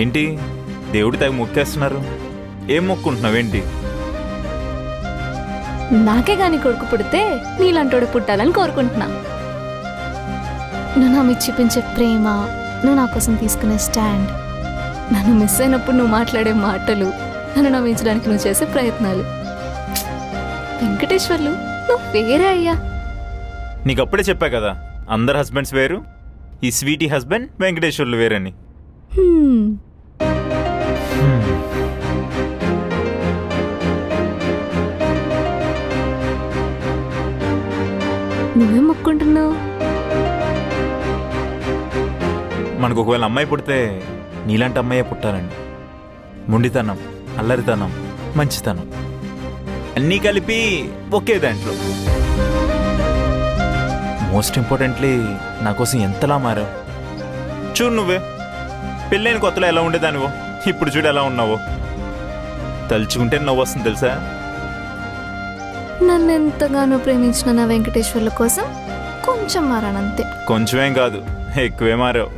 ఏంటి దేవుడి తగ్గ మొక్కేస్తున్నారు? ఏం మొక్కుంటున్నావేంటి? నాకే గాని కొడుకు పుడితే నీలాంటోడు పుట్టాలని కోరుకుంటున్నా. నువ్వు నా మీద చూపించే ప్రేమ, నువ్వు నా కోసం తీసుకునే స్టాండ్, నన్ను మిస్ అయినప్పుడు నువ్వు మాట్లాడే మాటలు, నన్ను నమ్మించడానికి నువ్వు చేసే ప్రయత్నాలు, వెంకటేశ్వర్లు నువ్వు వేరే అయ్యా. నీకు అప్పుడే చెప్పా కదా, అందరు హస్బెండ్స్ వేరు, ఈ స్వీటీ హస్బెండ్ వెంకటేశ్వర్లు వేరని. నువ్వేం మొక్కుంటున్నావు? మనకు ఒకవేళ అమ్మాయి పుడితే నీలాంటి అమ్మాయే పుట్టాలండి. మొండితనం, అల్లరితనం, మంచితనం అన్నీ కలిపి ఒకే దాంట్లో. మోస్ట్ ఇంపార్టెంట్లీ నా కోసం ఎంతలా మారావు. చూడు నువ్వే పెళ్ళైన కొత్తలో ఎలా ఉండేదానివో, ఇప్పుడు చూడు ఎలా ఉన్నావో. తలుచుకుంటే నవ్వు వస్తుంది తెలుసా. నన్ను ఎంతగానో ప్రేమించిన నా వెంకటేశ్వర్ల కోసం కొంచెం మారానంతే. కొంచెమేం కాదు, ఎక్కువే మారావు.